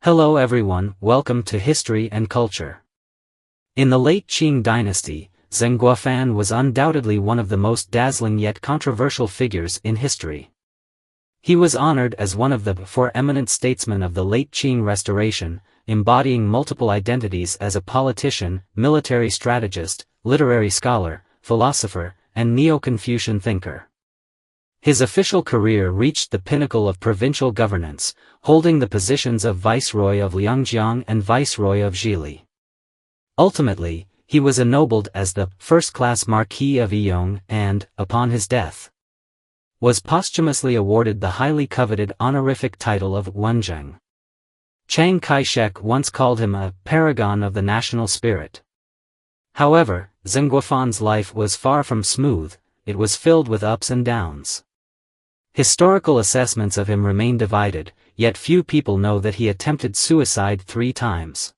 Hello everyone, welcome to History and Culture. In the late Qing dynasty, Zeng Guofan was undoubtedly one of the most dazzling yet controversial figures in history. He was honored as one of the four eminent statesmen of the late Qing Restoration, embodying multiple identities as a politician, military strategist, literary scholar, philosopher, and Neo-Confucian thinker. His official career reached the pinnacle of provincial governance, holding the positions of Viceroy of Liangjiang and Viceroy of Zhili. Ultimately, he was ennobled as the first-class Marquis of Yiyong and, upon his death, was posthumously awarded the highly coveted honorific title of Wenzheng. Chiang Kai-shek once called him a paragon of the national spirit. However, Zeng Guofan's life was far from smooth, it was filled with ups and downs. Historical assessments of him remain divided, yet few people know that he attempted suicide 3 times.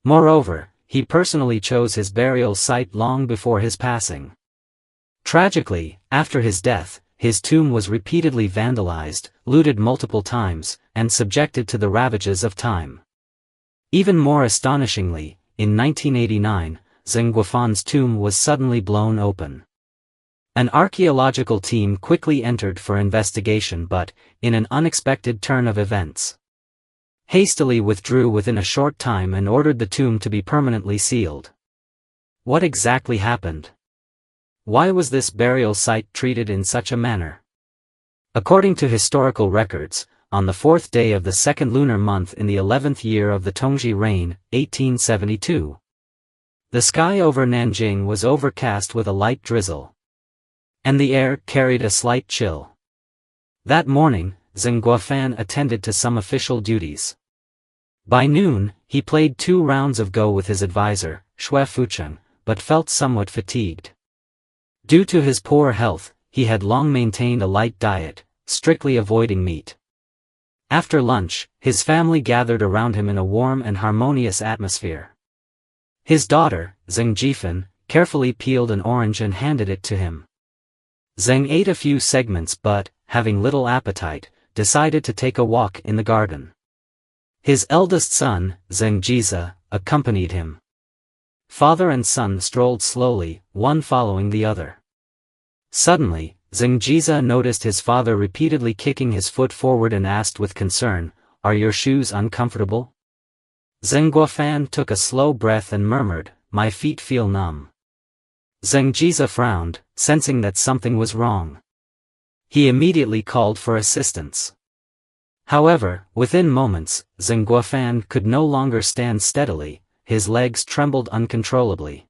Moreover, he personally chose his burial site long before his passing. Tragically, after his death, his tomb was repeatedly vandalized, looted multiple times, and subjected to the ravages of time. Even more astonishingly, in 1989, Zeng Guofan's tomb was suddenly blown open. An archaeological team quickly entered for investigation but, in an unexpected turn of events, hastily withdrew within a short time and ordered the tomb to be permanently sealed. What exactly happened? Why was this burial site treated in such a manner? According to historical records, on the 4th day of the 2nd lunar month in the 11th year of the Tongzhi reign, 1872, the sky over Nanjing was overcast with a light drizzle, and the air carried a slight chill. That morning, Zeng Guofan attended to some official duties. By noon, he played 2 rounds of Go with his advisor, Xue Fucheng, but felt somewhat fatigued. Due to his poor health, he had long maintained a light diet, strictly avoiding meat. After lunch, his family gathered around him in a warm and harmonious atmosphere. His daughter, Zeng Guofan, carefully peeled an orange and handed it to him. Zeng ate a few segments but, having little appetite, decided to take a walk in the garden. His eldest son, Zeng Jiza, accompanied him. Father and son strolled slowly, one following the other. Suddenly, Zeng Jiza noticed his father repeatedly kicking his foot forward and asked with concern, "Are your shoes uncomfortable?" Zeng Guofan took a slow breath and murmured, "My feet feel numb." Zeng Jiza frowned, sensing that something was wrong. He immediately called for assistance. However, within moments, Zeng Guofan could no longer stand steadily, his legs trembled uncontrollably.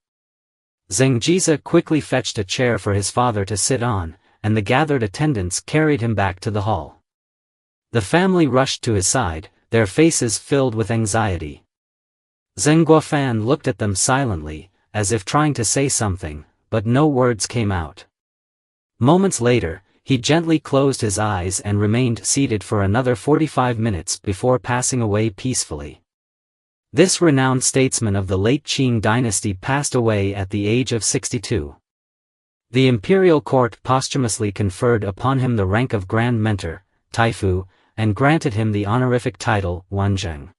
Zeng Jiza quickly fetched a chair for his father to sit on, and the gathered attendants carried him back to the hall. The family rushed to his side, their faces filled with anxiety. Zeng Guofan looked at them silently, as if trying to say something, but no words came out. Moments later, he gently closed his eyes and remained seated for another 45 minutes before passing away peacefully. This renowned statesman of the late Qing dynasty passed away at the age of 62. The imperial court posthumously conferred upon him the rank of Grand Mentor, Taifu, and granted him the honorific title, Wenzheng.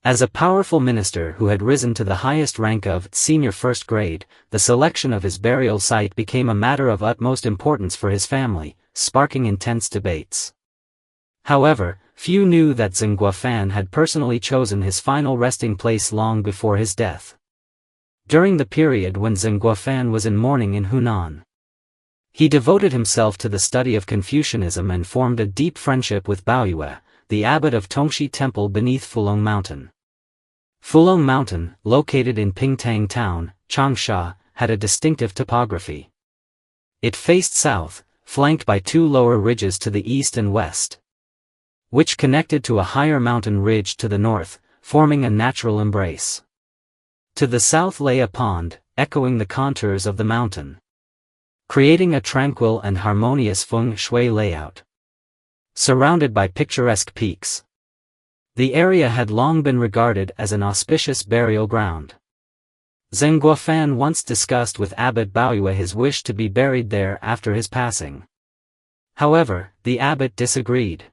As a powerful minister who had risen to the highest rank of senior first grade, the selection of his burial site became a matter of utmost importance for his family, sparking intense debates. However, few knew that Zeng Guofan had personally chosen his final resting place long before his death. During the period when Zeng Guofan was in mourning in Hunan, he devoted himself to the study of Confucianism and formed a deep friendship with Baoyue, the abbot of Tongxi Temple beneath Fulong Mountain. Fulong Mountain, located in Pingtang Town, Changsha, had a distinctive topography. It faced south, flanked by 2 lower ridges to the east and west, which connected to a higher mountain ridge to the north, forming a natural embrace. To the south lay a pond, echoing the contours of the mountain, creating a tranquil and harmonious feng shui layout. Surrounded by picturesque peaks, the area had long been regarded as an auspicious burial ground. Zeng Guofan once discussed with Abbot Baoyue his wish to be buried there after his passing. However, the abbot disagreed.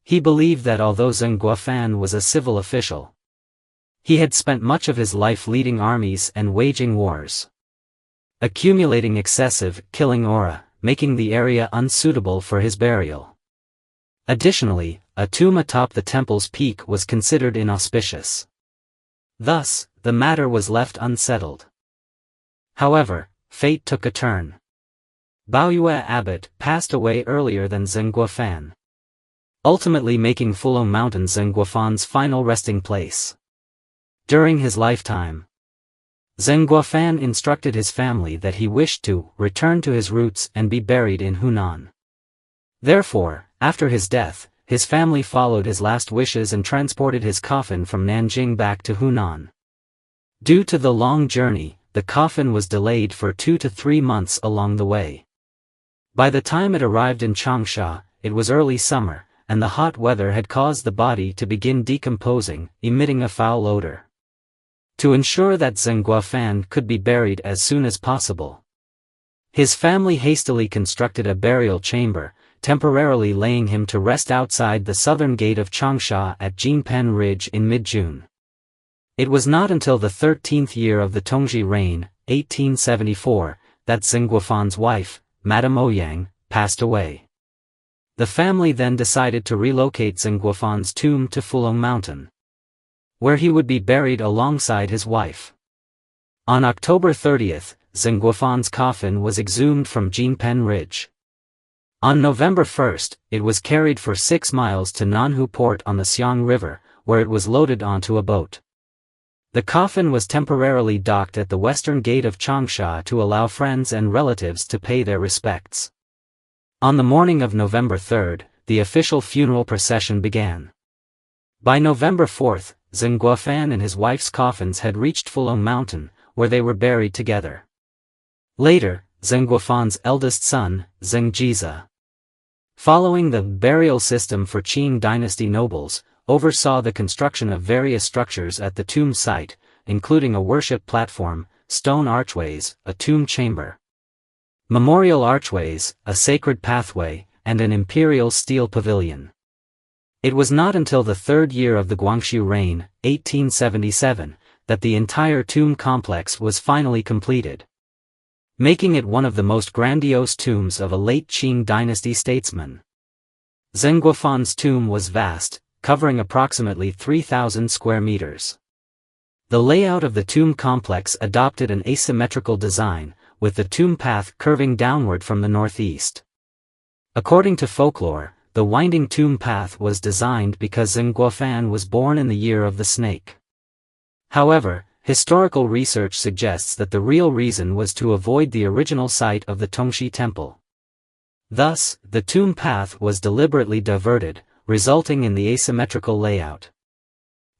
He believed that although Zeng Guofan was a civil official, he had spent much of his life leading armies and waging wars, accumulating excessive, killing aura, making the area unsuitable for his burial. Additionally, a tomb atop the temple's peak was considered inauspicious. Thus, the matter was left unsettled. However, fate took a turn. Baoyue Abbot passed away earlier than Zeng Guofan, ultimately making Fulong Mountain Zeng Guofan's final resting place. During his lifetime, Zeng Guofan instructed his family that he wished to return to his roots and be buried in Hunan. Therefore, after his death, his family followed his last wishes and transported his coffin from Nanjing back to Hunan. Due to the long journey, the coffin was delayed for 2 to 3 months along the way. By the time it arrived in Changsha, it was early summer, and the hot weather had caused the body to begin decomposing, emitting a foul odor. To ensure that Zeng Guofan could be buried as soon as possible, his family hastily constructed a burial chamber, temporarily laying him to rest outside the southern gate of Changsha at Jinpan Ridge in mid-June. It was not until the 13th year of the Tongji reign, 1874, that Zeng Guofan's wife, Madame Ouyang, passed away. The family then decided to relocate Zeng Guofan's tomb to Fulong Mountain, where he would be buried alongside his wife. On October 30th, Zeng Guofan's coffin was exhumed from Jinpan Ridge. On November 1st, it was carried for 6 miles to Nanhu Port on the Xiang River, where it was loaded onto a boat. The coffin was temporarily docked at the western gate of Changsha to allow friends and relatives to pay their respects. On the morning of November 3rd, the official funeral procession began. By November 4th, Zeng Guofan and his wife's coffins had reached Fulong Mountain, where they were buried together. Later, Zeng Guofan's eldest son, Zeng Jiza, following the burial system for Qing dynasty nobles, oversaw the construction of various structures at the tomb site, including a worship platform, stone archways, a tomb chamber, memorial archways, a sacred pathway, and an imperial steel pavilion. It was not until the 3rd year of the Guangxu reign, 1877, that the entire tomb complex was finally completed, making it one of the most grandiose tombs of a late Qing dynasty statesman. Zeng Guofan's tomb was vast, covering approximately 3,000 square meters. The layout of the tomb complex adopted an asymmetrical design, with the tomb path curving downward from the northeast. According to folklore, the winding tomb path was designed because Zeng Guofan was born in the year of the snake. However, historical research suggests that the real reason was to avoid the original site of the Tongxi temple. Thus, the tomb path was deliberately diverted, resulting in the asymmetrical layout.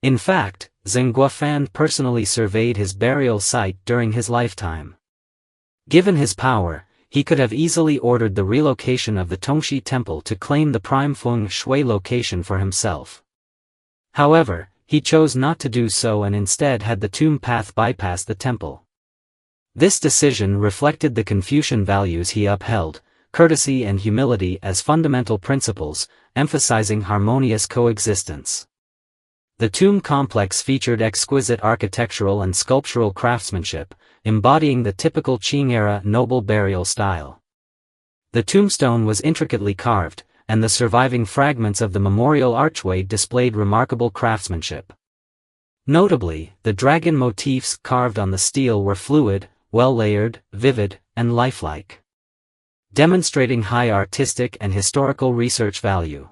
In fact, Zeng Guofan personally surveyed his burial site during his lifetime. Given his power, he could have easily ordered the relocation of the Tongxi temple to claim the prime feng shui location for himself. However, he chose not to do so and instead had the tomb path bypass the temple. This decision reflected the Confucian values he upheld, courtesy and humility as fundamental principles, emphasizing harmonious coexistence. The tomb complex featured exquisite architectural and sculptural craftsmanship, embodying the typical Qing-era noble burial style. The tombstone was intricately carved, and the surviving fragments of the memorial archway displayed remarkable craftsmanship. Notably, the dragon motifs carved on the stele were fluid, well-layered, vivid, and lifelike, demonstrating high artistic and historical research value.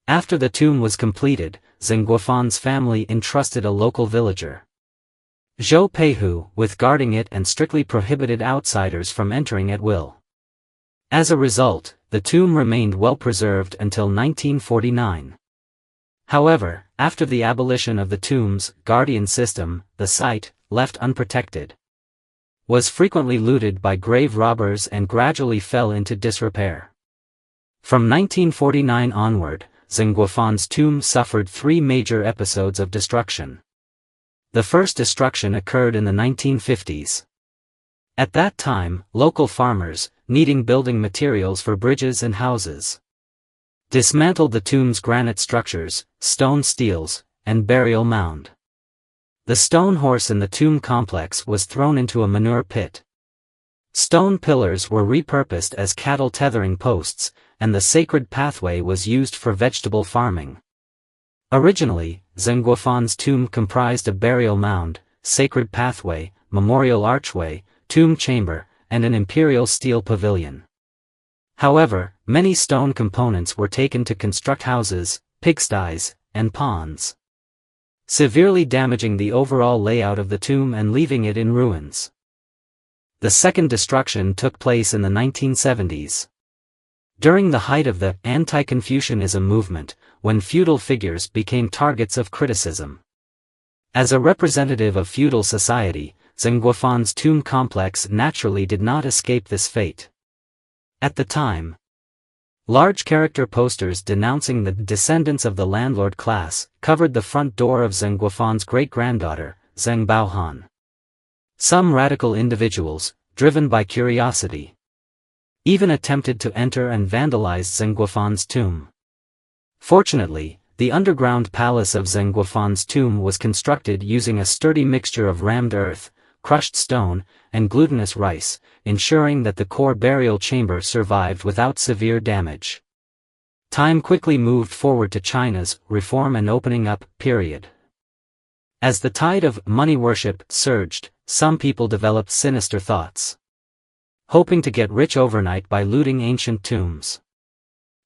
After the tomb was completed, Zeng Guofan's family entrusted a local villager, Zhou Peihu, with guarding it and strictly prohibited outsiders from entering at will. As a result, the tomb remained well preserved until 1949. However, after the abolition of the tomb's guardian system, the site, left unprotected, was frequently looted by grave robbers and gradually fell into disrepair. From 1949 onward, Zeng Guofan's tomb suffered 3 major episodes of destruction. The first destruction occurred in the 1950s. At that time, local farmers, needing building materials for bridges and houses, dismantled the tomb's granite structures, stone steels, and burial mound. The stone horse in the tomb complex was thrown into a manure pit. Stone pillars were repurposed as cattle tethering posts, and the sacred pathway was used for vegetable farming. Originally, Zeng Guofan's tomb comprised a burial mound, sacred pathway, memorial archway, tomb chamber, and an imperial steel pavilion. However, many stone components were taken to construct houses, pigsties, and ponds, severely damaging the overall layout of the tomb and leaving it in ruins. The second destruction took place in the 1970s. During the height of the anti-Confucianism movement, when feudal figures became targets of criticism. As a representative of feudal society, Zeng Guofan's tomb complex naturally did not escape this fate. At the time, large character posters denouncing the descendants of the landlord class covered the front door of Zeng Guofan's great-granddaughter, Zeng Baohan. Some radical individuals, driven by curiosity, even attempted to enter and vandalize Zeng Guofan's tomb. Fortunately, the underground palace of Zeng Guofan's tomb was constructed using a sturdy mixture of rammed earth, crushed stone, and glutinous rice, ensuring that the core burial chamber survived without severe damage. Time quickly moved forward to China's reform and opening up period. As the tide of money worship surged, some people developed sinister thoughts, hoping to get rich overnight by looting ancient tombs.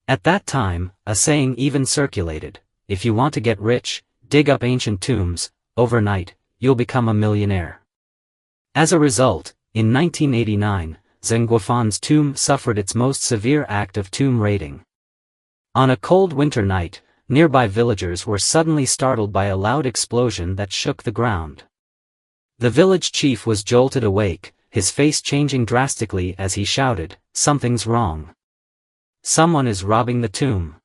At that time, a saying even circulated: if you want to get rich, dig up ancient tombs, overnight, you'll become a millionaire. As a result, in 1989, Zeng Guofan's tomb suffered its most severe act of tomb raiding. On a cold winter night, nearby villagers were suddenly startled by a loud explosion that shook the ground. The village chief was jolted awake, his face changing drastically as he shouted, "Something's wrong. Someone is robbing the tomb."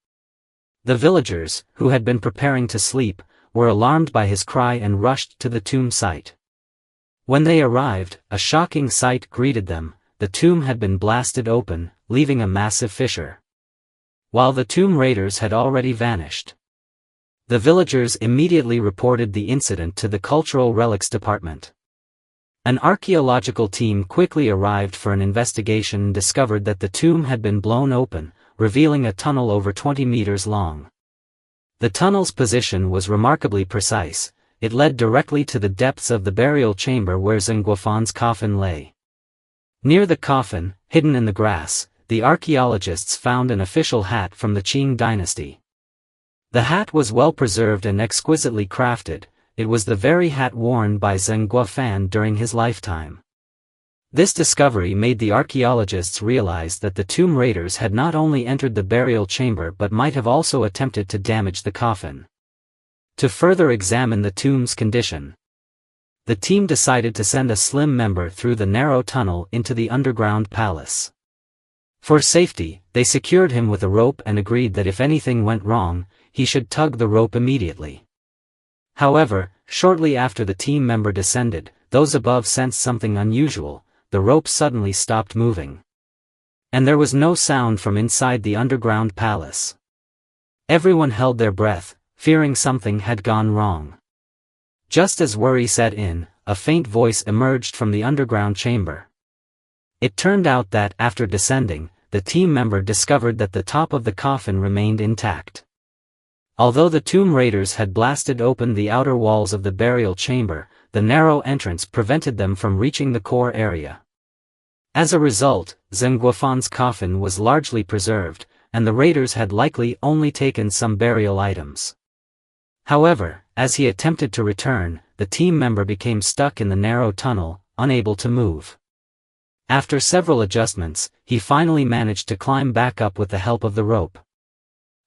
The villagers, who had been preparing to sleep, were alarmed by his cry and rushed to the tomb site. When they arrived, a shocking sight greeted them: the tomb had been blasted open, leaving a massive fissure, while the tomb raiders had already vanished. The villagers immediately reported the incident to the Cultural Relics Department. An archaeological team quickly arrived for an investigation and discovered that the tomb had been blown open, revealing a tunnel over 20 meters long. The tunnel's position was remarkably precise. It led directly to the depths of the burial chamber where Zeng Guofan's coffin lay. Near the coffin, hidden in the grass, the archaeologists found an official hat from the Qing dynasty. The hat was well preserved and exquisitely crafted. It was the very hat worn by Zeng Guofan during his lifetime. This discovery made the archaeologists realize that the tomb raiders had not only entered the burial chamber but might have also attempted to damage the coffin. To further examine the tomb's condition, the team decided to send a slim member through the narrow tunnel into the underground palace. For safety, they secured him with a rope and agreed that if anything went wrong, he should tug the rope immediately. However, shortly after the team member descended, those above sensed something unusual. The rope suddenly stopped moving, and there was no sound from inside the underground palace. Everyone held their breath, fearing something had gone wrong. Just as worry set in, a faint voice emerged from the underground chamber. It turned out that, after descending, the team member discovered that the top of the coffin remained intact. Although the tomb raiders had blasted open the outer walls of the burial chamber, the narrow entrance prevented them from reaching the core area. As a result, Zeng Guofan's coffin was largely preserved, and the raiders had likely only taken some burial items. However, as he attempted to return, the team member became stuck in the narrow tunnel, unable to move. After several adjustments, he finally managed to climb back up with the help of the rope.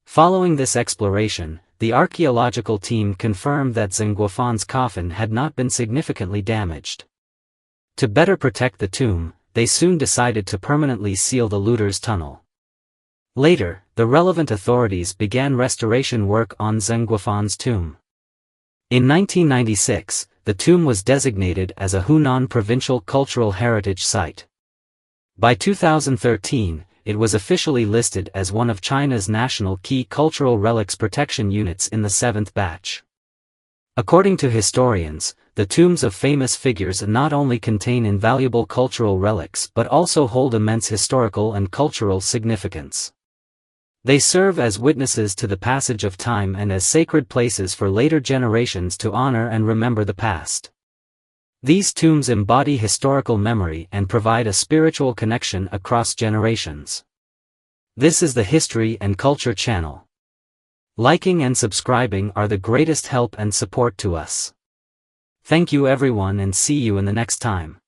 Following this exploration, the archaeological team confirmed that Zeng Guofan's coffin had not been significantly damaged. To better protect the tomb, they soon decided to permanently seal the looters' tunnel. Later, the relevant authorities began restoration work on Zeng Guofan's tomb. In 1996, the tomb was designated as a Hunan Provincial Cultural Heritage Site. By 2013, it was officially listed as one of China's national key cultural relics protection units in the 7th batch. According to historians, the tombs of famous figures not only contain invaluable cultural relics but also hold immense historical and cultural significance. They serve as witnesses to the passage of time and as sacred places for later generations to honor and remember the past. These tombs embody historical memory and provide a spiritual connection across generations. This is the History and Culture channel. Liking and subscribing are the greatest help and support to us. Thank you everyone and see you in the next time.